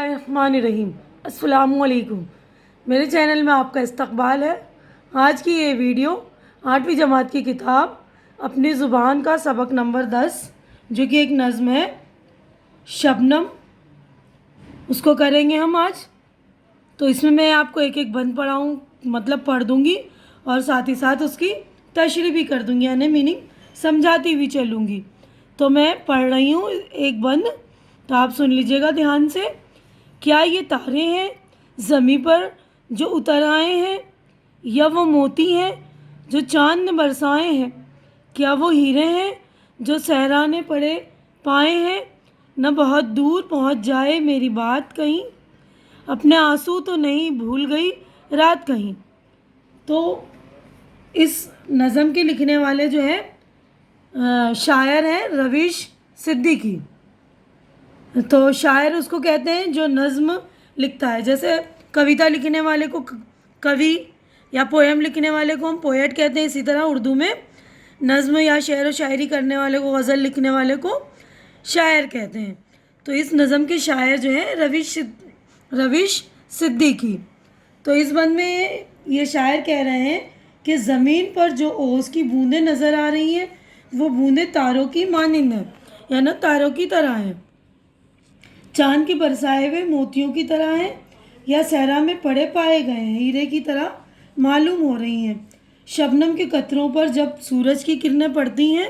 الرحمن الرحیم۔ السلام علیکم، میرے چینل میں آپ کا استقبال ہے۔ آج کی یہ ویڈیو 8ویں جماعت کی کتاب اپنی زبان کا سبق نمبر 10 جو کہ ایک نظم ہے شبنم، اس کو کریں گے ہم آج۔ تو اس میں آپ کو ایک ایک بند پڑھ دوں گی اور ساتھ ہی ساتھ اس کی تشریح بھی کر دوں گی، یعنی میننگ سمجھاتی ہوئی چلوں گی۔ تو میں پڑھ رہی ہوں ایک بند، تو آپ سن لیجئے گا دھیان سے۔ کیا یہ تارے ہیں زمیں پر جو اتر آئے ہیں، یا وہ موتی ہیں جو چاند نے برسائے ہیں؟ کیا وہ ہیرے ہیں جو صحرا نے پڑے پائے ہیں؟ نہ بہت دور پہنچ جائے میری بات کہیں، اپنے آنسو تو نہیں بھول گئی رات کہیں۔ تو اس نظم کے لکھنے والے جو ہے شاعر ہیں رویش صدیقی۔ تو شاعر اس کو کہتے ہیں جو نظم لکھتا ہے، جیسے کویتا لکھنے والے کو کوی یا پویم لکھنے والے کو ہم پویٹ کہتے ہیں، اسی طرح اردو میں نظم یا شعر و شاعری کرنے والے کو، غزل لکھنے والے کو شاعر کہتے ہیں۔ تو اس نظم کے شاعر جو ہیں رویش صدیقی۔ تو اس بند میں یہ شاعر کہہ رہے ہیں کہ زمین پر جو اوس کی بوندیں نظر آ رہی ہیں وہ بوندیں تاروں کی مانند ہیں، یعنی تاروں کی طرح ہیں، چاند کے برسائے ہوئے موتیوں کی طرح ہیں، یا صحرا میں پڑے پائے گئے ہیں، ہیرے کی طرح معلوم ہو رہی ہیں۔ شبنم کے قطروں پر جب سورج کی کرنیں پڑتی ہیں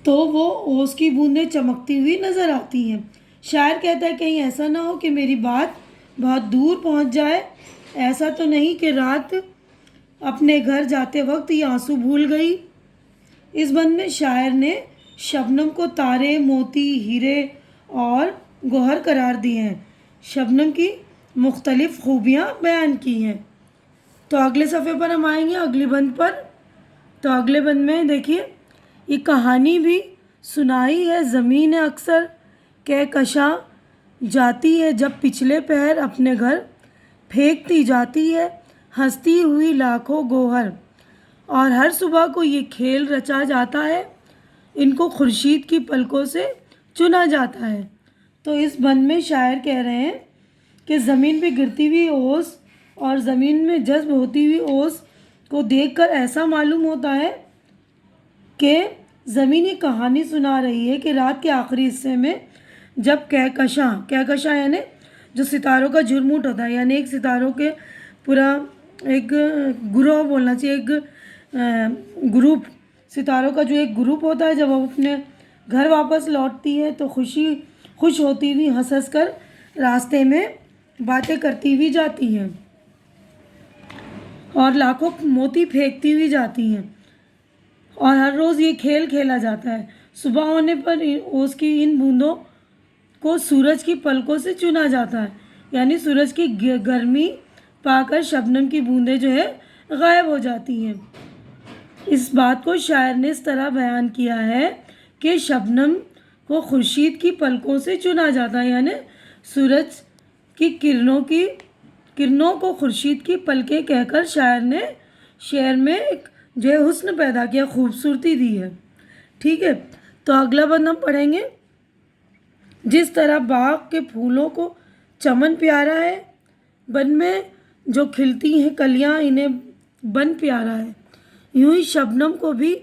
تو وہ اوس کی بوندیں چمکتی ہوئی نظر آتی ہیں۔ شاعر کہتا ہے کہیں ایسا نہ ہو کہ میری بات بہت دور پہنچ جائے، ایسا تو نہیں کہ رات اپنے گھر جاتے وقت یہ آنسو بھول گئی۔ اس بند میں شاعر نے شبنم کو تارے، موتی، ہیرے اور گوہر قرار دیے ہیں، شبنم کی مختلف خوبیاں بیان کی ہیں۔ تو اگلے صفحے پر ہم آئیں گے، اگلی بند پر۔ تو اگلے بند میں دیکھیے، یہ کہانی بھی سنائی ہے زمین نے اکثر، کہکشاں جاتی ہے جب پچھلے پہر اپنے گھر، پھینکتی جاتی ہے ہنستی ہوئی لاکھوں گوہر، اور ہر صبح کو یہ کھیل رچا جاتا ہے، ان کو خورشید کی پلکوں سے چنا جاتا ہے۔ تو اس بند میں شاعر کہہ رہے ہیں کہ زمین پہ گرتی ہوئی اوس اور زمین میں جذب ہوتی ہوئی اوس کو دیکھ کر ایسا معلوم ہوتا ہے کہ زمین یہ کہانی سنا رہی ہے کہ رات کے آخری حصے میں جب کہکشاں یعنی جو ستاروں کا جھرمٹ ہوتا ہے، یعنی ایک ستاروں کے پورا ایک گروہ بولنا چاہیے، ایک گروپ، ستاروں کا جو ایک گروپ ہوتا ہے، جب وہ اپنے گھر واپس لوٹتی ہے تو خوش ہوتی ہوئی ہنس ہنس کر راستے میں باتیں کرتی ہوئی جاتی ہیں اور لاکھوں موتی پھینکتی ہوئی جاتی ہیں، اور ہر روز یہ کھیل کھیلا جاتا ہے۔ صبح ہونے پر اوس کی ان بوندوں کو سورج کی پلکوں سے چنا جاتا ہے، یعنی سورج کی گرمی پا کر شبنم کی بوندیں جو ہے غائب ہو جاتی ہیں۔ اس بات کو شاعر نے اس طرح بیان کیا ہے کہ شبنم کو خورشید کی پلکوں سے چنا جاتا ہے، یعنی سورج کی کرنوں کو خورشید کی پلکیں کہہ کر شاعر نے شعر میں ایک جو ہے حسن پیدا کیا، خوبصورتی دی ہے۔ ٹھیک ہے، تو اگلا بند ہم پڑھیں گے۔ جس طرح باغ کے پھولوں کو چمن پیارا ہے، بن میں جو کھلتی ہیں کلیاں انہیں بن پیارا ہے، یوں ہی شبنم کو بھی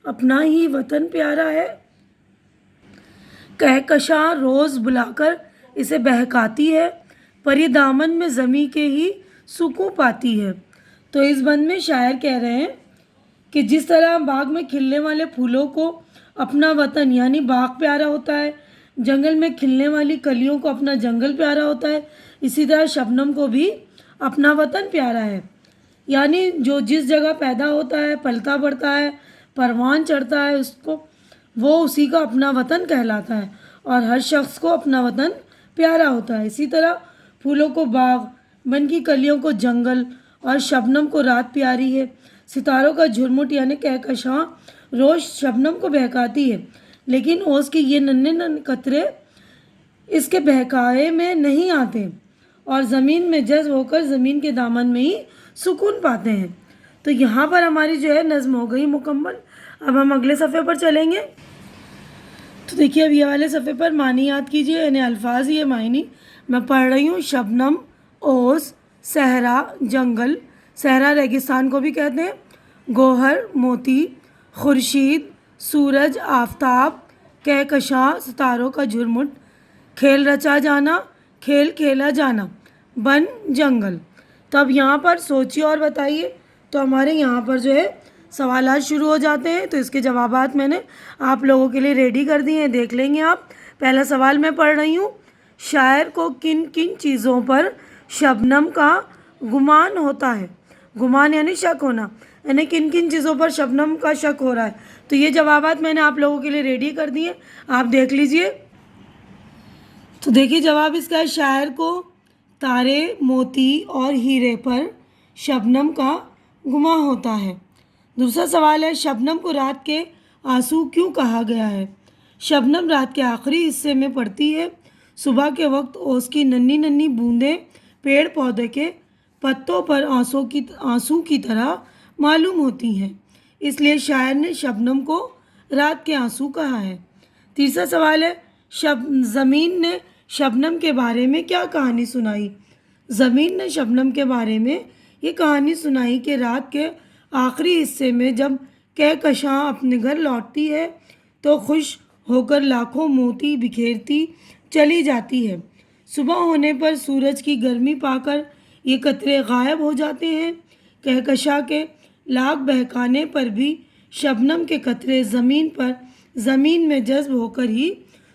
اپنا ہی وطن پیارا ہے۔ کہکشاں روز بلا کر اسے بہکاتی ہے، پر یہ دامن میں زمیں کے ہی سکون پاتی ہے۔ تو اس بند میں شاعر کہہ رہے ہیں کہ جس طرح باغ میں کھلنے والے پھولوں کو اپنا وطن یعنی باغ پیارا ہوتا ہے، جنگل میں کھلنے والی کلیوں کو اپنا جنگل پیارا ہوتا ہے، اسی طرح شبنم کو بھی اپنا وطن پیارا ہے، یعنی جو جس جگہ پیدا ہوتا ہے، پلتا بڑھتا ہے، پروان چڑھتا ہے، وہ اسی کا اپنا وطن کہلاتا ہے، اور ہر شخص کو اپنا وطن پیارا ہوتا ہے۔ اسی طرح پھولوں کو باغ، بن کی کلیوں کو جنگل، اور شبنم کو رات پیاری ہے۔ ستاروں کا جھرمٹ یعنی کہکشاں روز شبنم کو بہکاتی ہے، لیکن اوس کے یہ ننھے ننھے قطرے اس کے بہکائے میں نہیں آتے اور زمین میں جذب ہو کر زمین کے دامن میں ہی سکون پاتے ہیں۔ تو یہاں پر ہماری جو ہے نظم ہو گئی مکمل۔ اب ہم اگلے صفحے پر چلیں گے۔ تو دیکھیے اب یہ والے صفحے پر معنی یاد کیجیے، یعنی الفاظ یہ میں پڑھ رہی ہوں شبنم، اوس، صحرا جنگل، صحرا ریگستان کو بھی کہتے ہیں، گوہر موتی، خورشید سورج آفتاب، کہکشاں ستاروں کا جھرمٹ، کھیل رچا جانا، کھیل کھیلا جانا، بن جنگل۔ تو اب یہاں پر سوچیے اور بتائیے۔ تو ہمارے یہاں پر جو ہے سوالات شروع ہو جاتے ہیں، تو اس کے جوابات میں نے آپ لوگوں کے لیے ریڈی کر دیے ہیں، دیکھ لیں گے آپ۔ پہلا سوال میں پڑھ رہی ہوں، شاعر کو کن کن چیزوں پر شبنم کا گمان ہوتا ہے؟ گمان یعنی شک ہونا، یعنی کن کن چیزوں پر شبنم کا شک ہو رہا ہے۔ تو یہ جوابات میں نے آپ لوگوں کے لیے ریڈی کر دیے، آپ دیکھ لیجئے۔ تو دیکھیے جواب اس کا ہے، شاعر کو تارے موتی اور ہیرے پر شبنم کا گماں ہوتا ہے۔ دوسرا سوال ہے، شبنم کو رات کے آنسو کیوں کہا گیا ہے؟ شبنم رات کے آخری حصے میں پڑتی ہے۔ صبح کے وقت اوس کی ننھی ننھی بوندیں پیڑ پودے کے پتوں پر آنسو کی طرح معلوم ہوتی ہیں، اس لیے شاعر نے شبنم کو رات کے آنسو کہا ہے۔ تیسرا سوال ہے، زمین نے شبنم کے بارے میں کیا کہانی سنائی؟ زمین نے شبنم کے بارے میں یہ کہانی سنائی کہ رات کے آخری حصے میں جب کہکشاں اپنے گھر لوٹتی ہے تو خوش ہو کر لاکھوں موتی بکھیرتی چلی جاتی ہے۔ صبح ہونے پر سورج کی گرمی پا کر یہ قطرے غائب ہو جاتے ہیں۔ کہکشاں کے لاکھ بہکانے پر بھی شبنم کے قطرے زمین میں جذب ہو کر ہی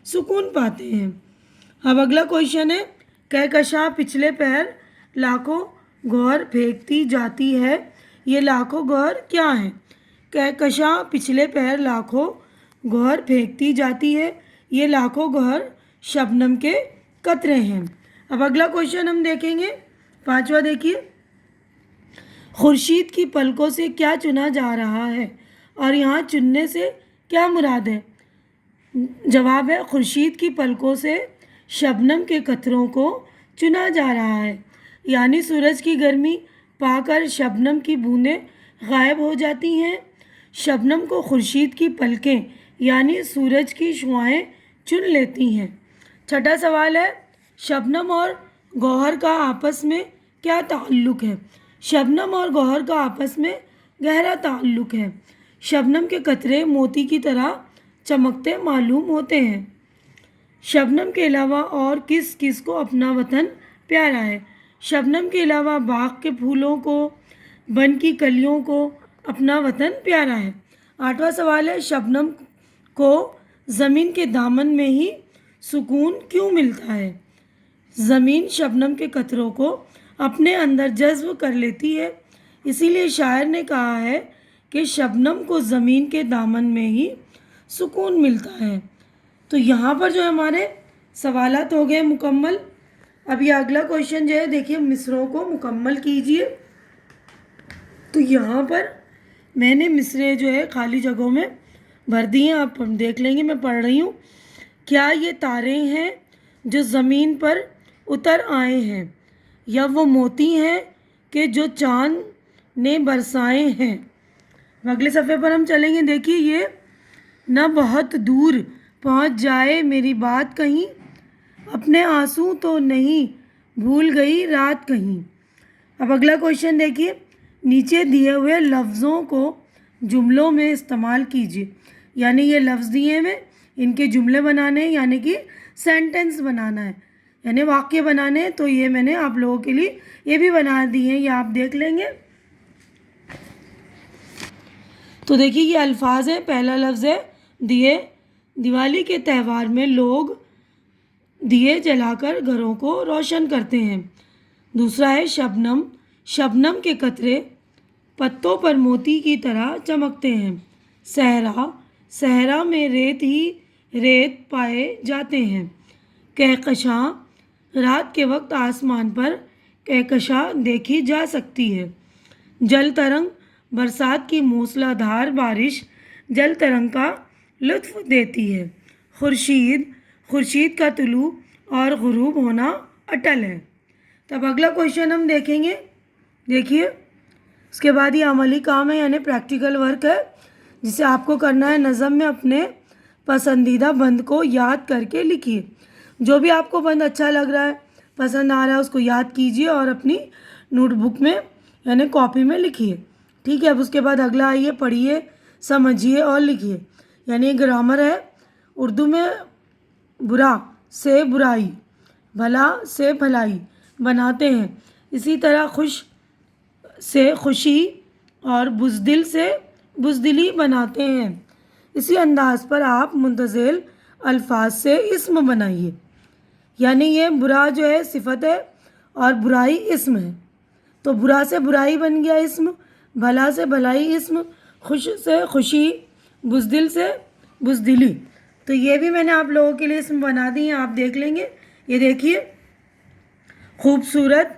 سکون پاتے ہیں۔ اب اگلا کویشچن ہے، کہکشاں پچھلے پہر لاکھوں گوہر پھینکتی جاتی ہے، یہ لاکھوں گوہر کیا ہیں؟ کہکشاں پچھلے پہر لاکھوں گوہر پھینکتی جاتی ہے، یہ لاکھوں گوہر شبنم کے قطرے ہیں۔ اب اگلا کویشچن ہم دیکھیں گے، پانچواں دیکھیے، خورشید کی پلکوں سے کیا چنا جا رہا ہے؟ اور یہاں چننے سے کیا مراد ہے؟ جواب ہے، خورشید کی پلکوں سے شبنم کے قطروں کو چنا جا رہا ہے، یعنی سورج کی گرمی پا کر شبنم کی بوندیں غائب ہو جاتی ہیں۔ شبنم کو خورشید کی پلکیں یعنی سورج کی شعاعیں چن لیتی ہیں۔ چھٹا سوال ہے، شبنم اور گوہر کا آپس میں کیا تعلق ہے؟ شبنم اور گوہر کا آپس میں گہرا تعلق ہے۔ شبنم کے قطرے موتی کی طرح چمکتے معلوم ہوتے ہیں۔ شبنم کے علاوہ اور کس کس کو اپنا وطن پیارا ہے؟ شبنم کے علاوہ باغ کے پھولوں کو، بن کی کلیوں کو اپنا وطن پیارا ہے۔ آٹھواں سوال ہے، شبنم کو زمین کے دامن میں ہی سکون کیوں ملتا ہے؟ زمین شبنم کے قطروں کو اپنے اندر جذب کر لیتی ہے، اسی لیے شاعر نے کہا ہے کہ شبنم کو زمین کے دامن میں ہی سکون ملتا ہے۔ تو یہاں پر جو ہمارے سوالات ہو گئے مکمل۔ اب یہ اگلا کویشچن جو ہے دیکھیے، مصروں کو مکمل کیجئے۔ تو یہاں پر میں نے مصرے جو ہے خالی جگہوں میں بھر دی ہیں، آپ دیکھ لیں گے، میں پڑھ رہی ہوں۔ کیا یہ تارے ہیں جو زمین پر اتر آئے ہیں، یا وہ موتی ہیں کہ جو چاند نے برسائے ہیں؟ اگلے صفحے پر ہم چلیں گے، دیکھیے، یہ نہ بہت دور پہنچ جائے میری بات کہیں، اپنے آنسو تو نہیں بھول گئی رات کہیں۔ اب اگلا کویشچن دیکھیے، نیچے دیے ہوئے لفظوں کو جملوں میں استعمال کیجیے، یعنی یہ لفظ دیے ہوئے، ان کے جملے بنانے ہیں، یعنی کہ سینٹنس بنانا ہے، یعنی واقعے بنانے ہیں۔ تو یہ میں نے آپ لوگوں کے لیے یہ بھی بنا دی ہیں، یہ آپ دیکھ لیں گے۔ تو دیکھیے یہ الفاظ ہیں، پہلا لفظ ہے دیے۔ دیوالی کے تہوار میں لوگ دیے جلا کر گھروں کو روشن کرتے ہیں۔ دوسرا ہے شبنم، شبنم کے قطرے پتوں پر موتی کی طرح چمکتے ہیں۔ صحرا، صحرا میں ریت ہی ریت پائے جاتے ہیں۔ کہکشاں، رات کے وقت آسمان پر کہکشاں دیکھی جا سکتی ہے۔ جل ترنگ، برسات کی موسلا دھار بارش جل ترنگ کا لطف دیتی ہے۔ خورشید، خورشید کا طلوع اور غروب ہونا اٹل ہے۔ تب اگلا کویشچن ہم دیکھیں گے، دیکھیے، اس کے بعد یہ عملی کام ہے، یعنی پریکٹیکل ورک ہے، جسے آپ کو کرنا ہے نظم میں اپنے پسندیدہ بند کو یاد کر کے لکھیے۔ جو بھی آپ کو بند اچھا لگ رہا ہے پسند آ رہا ہے اس کو یاد کیجیے اور اپنی نوٹ بک میں یعنی کاپی میں لکھیے. ٹھیک ہے. اب اس کے بعد اگلا آئیے, پڑھیے, سمجھیے اور لکھیے. یعنی گرامر ہے اردو میں برا سے برائی, بھلا سے بھلائی بناتے ہیں. اسی طرح خوش سے خوشی اور بزدل سے بزدلی بناتے ہیں. اسی انداز پر آپ متزل الفاظ سے اسم بنائیے. یعنی یہ برا جو ہے صفت ہے اور برائی اسم ہے. تو برا سے برائی بن گیا اسم, بھلا سے بھلائی اسم, خوش سے خوشی, بزدل سے بزدلی. تو یہ بھی میں نے آپ لوگوں کے لیے اسم بنا دی ہیں, آپ دیکھ لیں گے. یہ دیکھیے, خوبصورت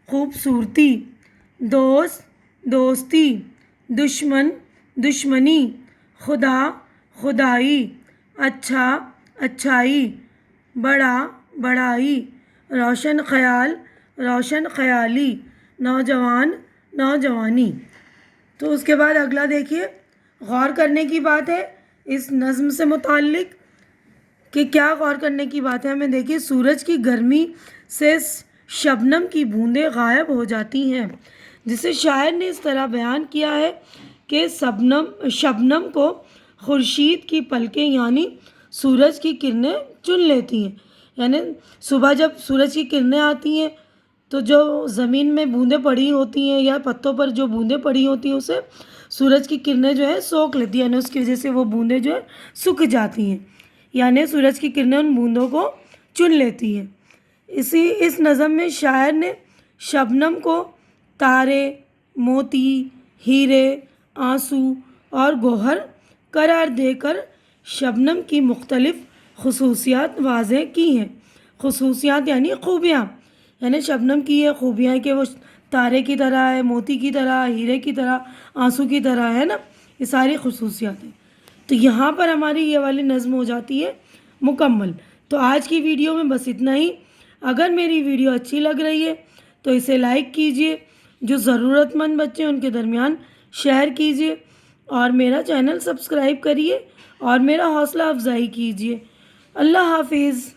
خوبصورتی, دوست دوستی, دشمن دشمنی, خدا خدائی, اچھا اچھائی, بڑا بڑائی, روشن خیال روشن خیالی, نوجوان نوجوانی. تو اس کے بعد اگلا دیکھیے, غور کرنے کی بات ہے اس نظم سے متعلق کہ کیا غور کرنے کی بات ہے. ہمیں دیکھیے, سورج کی گرمی سے شبنم کی بوندیں غائب ہو جاتی ہیں, جسے شاعر نے اس طرح بیان کیا ہے کہ شبنم کو خورشید کی پلکیں یعنی سورج کی کرنیں چن لیتی ہیں. یعنی صبح جب سورج کی کرنیں آتی ہیں تو جو زمین میں بوندیں پڑی ہوتی ہیں یا پتوں پر جو بوندیں پڑی ہوتی ہیں اسے سورج کی کرنیں جو ہے سوکھ لیتی ہیں, یعنی اس کی وجہ سے وہ بوندیں جو ہے سوکھ جاتی ہیں. یعنی سورج کی کرنیں ان بوندوں کو چن لیتی ہیں. اس نظم میں شاعر نے شبنم کو تارے, موتی, ہیرے, آنسو اور گوہر قرار دے کر شبنم کی مختلف خصوصیات واضح کی ہیں. خصوصیات یعنی خوبیاں, یعنی شبنم کی یہ خوبیاں کہ وہ تارے کی طرح ہے, موتی کی طرح, ہیرے کی طرح, آنسو کی طرح ہے نا, یہ ساری خصوصیات ہیں. تو یہاں پر ہماری یہ والی نظم ہو جاتی ہے مکمل. تو آج کی ویڈیو میں بس اتنا ہی. اگر میری ویڈیو اچھی لگ رہی ہے تو اسے لائک کیجیے, جو ضرورت مند بچے ہیں ان کے درمیان شیئر کیجیے, اور میرا چینل سبسکرائب کریے اور میرا حوصلہ افزائی کیجیے. اللہ حافظ.